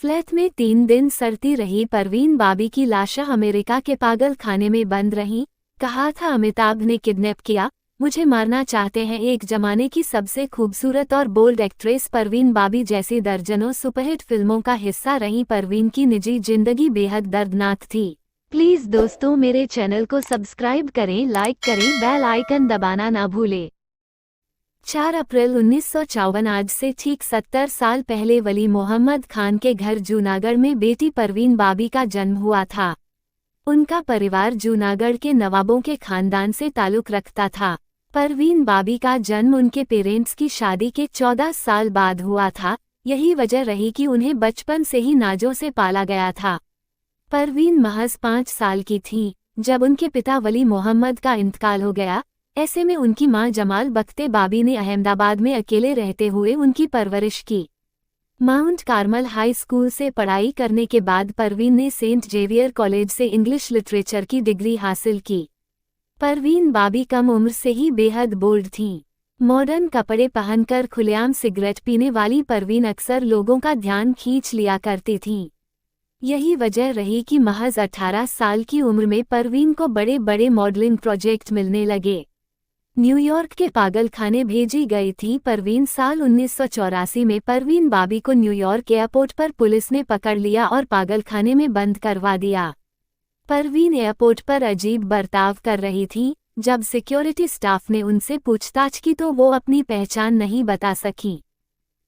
Flat में 3 दिन सड़ती रही परवीन बाबी की लाशें अमेरिका के पागल खाने में बंद रहीं। कहा था अमिताभ ने किडनैप किया, मुझे मारना चाहते हैं। एक जमाने की सबसे खूबसूरत और बोल्ड एक्ट्रेस परवीन बाबी जैसी दर्जनों सुपरहिट फिल्मों का हिस्सा रही परवीन की निजी जिंदगी बेहद दर्दनाक थी। प्लीज दोस्तों मेरे चैनल को सब्सक्राइब करें, लाइक करें, बेल आइकन दबाना ना भूलें। 4 अप्रैल 1954 आज से ठीक 70 साल पहले वली मोहम्मद खान के घर जूनागढ़ में बेटी परवीन बाबी का जन्म हुआ था। उनका परिवार जूनागढ़ के नवाबों के खानदान से ताल्लुक रखता था। परवीन बाबी का जन्म उनके पेरेंट्स की शादी के 14 साल बाद हुआ था। यही वजह रही कि उन्हें बचपन से ही नाजों से पाला गया था। परवीन महज 5 साल की थी जब उनके पिता वली मोहम्मद का इंतकाल हो गया। ऐसे में उनकी मां जमाल बख्ते बाबी ने अहमदाबाद में अकेले रहते हुए उनकी परवरिश की। माउंट कार्मल हाई स्कूल से पढ़ाई करने के बाद परवीन ने सेंट जेवियर कॉलेज से इंग्लिश लिटरेचर की डिग्री हासिल की। परवीन बाबी कम उम्र से ही बेहद बोल्ड थीं। मॉडर्न कपड़े पहनकर खुलेआम सिगरेट पीने वाली परवीन अक्सर लोगों का ध्यान खींच लिया करती थीं। यही वजह रही कि महज 18 साल की उम्र में परवीन को बड़े बड़े मॉडलिंग प्रोजेक्ट मिलने लगे। न्यूयॉर्क के पागलखाने भेजी गई थी परवीन। साल 1984 में परवीन बाबी को न्यूयॉर्क एयरपोर्ट पर पुलिस ने पकड़ लिया और पागलखाने में बंद करवा दिया। परवीन एयरपोर्ट पर अजीब बर्ताव कर रही थी। जब सिक्योरिटी स्टाफ ने उनसे पूछताछ की तो वो अपनी पहचान नहीं बता सकी।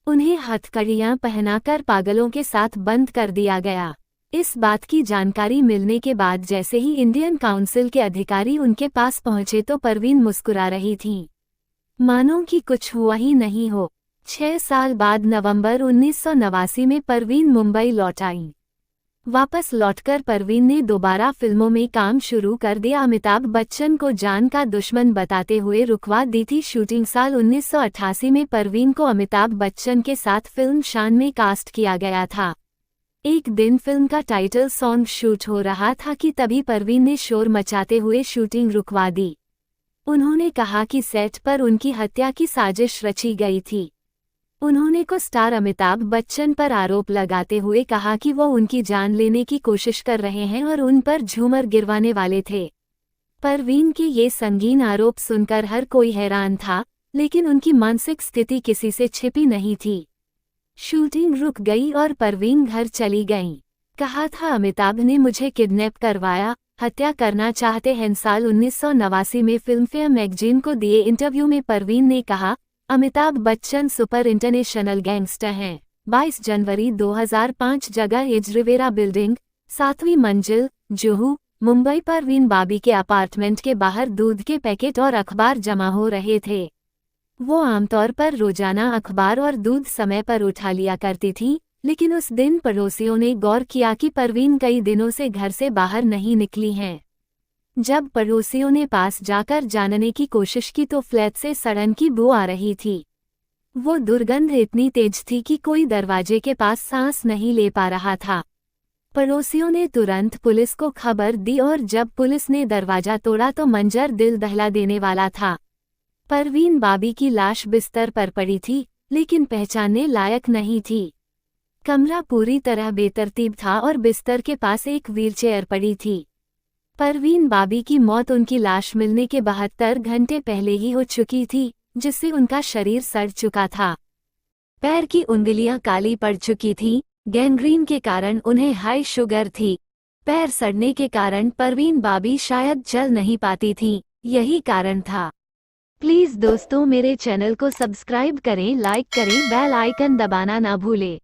उन्हें हथकड़ियां पहनाकर पागलों के साथ बंद कर दिया गया। इस बात की जानकारी मिलने के बाद जैसे ही इंडियन काउंसिल के अधिकारी उनके पास पहुंचे तो परवीन मुस्कुरा रही थीं, मानो कि कुछ हुआ ही नहीं हो। 6 साल बाद नवंबर 1989 में परवीन मुंबई लौट आईं। वापस लौटकर परवीन ने दोबारा फिल्मों में काम शुरू कर दिया। अमिताभ बच्चन को जान का दुश्मन बताते हुए रुकवा दी थी शूटिंग। साल 1988 में परवीन को अमिताभ बच्चन के साथ फिल्म शान में कास्ट किया गया था। एक दिन फिल्म का टाइटल सॉन्ग शूट हो रहा था कि तभी परवीन ने शोर मचाते हुए शूटिंग रुकवा दी। उन्होंने कहा कि सेट पर उनकी हत्या की साजिश रची गई थी। उन्होंने को स्टार अमिताभ बच्चन पर आरोप लगाते हुए कहा कि वो उनकी जान लेने की कोशिश कर रहे हैं और उन पर झूमर गिरवाने वाले थे। परवीन के ये संगीन आरोप सुनकर हर कोई हैरान था, लेकिन उनकी मानसिक स्थिति किसी से छिपी नहीं थी। शूटिंग रुक गई और परवीन घर चली गईं। कहा था अमिताभ ने मुझे किडनैप करवाया, हत्या करना चाहते हैं। साल 1989 में फिल्मफेयर मैगजीन को दिए इंटरव्यू में परवीन ने कहा, Amitabh Bachchan super international gangster हैं। 22 जनवरी 2005 जगह एज रिवेरा बिल्डिंग, 7वीं मंजिल, जुहू, मुंबई। परवीन बाबी के अपार्टमेंट के बाहर दूध के पैकेट और अखबार जमा हो रहे थे। वो आमतौर पर रोजाना अखबार और दूध समय पर उठा लिया करती थी, लेकिन उस दिन पड़ोसियों ने गौर किया कि परवीन कई दिनों से घर से बाहर नहीं निकली हैं। जब पड़ोसियों ने पास जाकर जानने की कोशिश की तो फ्लैट से सड़न की बू आ रही थी। वो दुर्गंध इतनी तेज थी कि कोई दरवाजे के पास सांस नहीं ले पा रहा था। पड़ोसियों ने तुरंत पुलिस को खबर दी और जब पुलिस ने दरवाजा तोड़ा तो मंजर दिल दहला देने वाला था। परवीन बाबी की लाश बिस्तर पर पड़ी थी, लेकिन पहचानने लायक नहीं थी। कमरा पूरी तरह बेतरतीब था और बिस्तर के पास एक व्हीलचेयर पड़ी थी। परवीन बाबी की मौत उनकी लाश मिलने के 72 घंटे पहले ही हो चुकी थी, जिससे उनका शरीर सड़ चुका था। पैर की उंगलियां काली पड़ चुकी थीं, गैंग्रीन के कारण उन्हें हाई शुगर थी। पैर सड़ने के कारण परवीन बाबी शायद चल नहीं पाती थीं, यही कारण था। प्लीज दोस्तों मेरे चैनल को सब्सक्राइब करें, लाइक करें, बेल आइकन दबाना ना भूलें।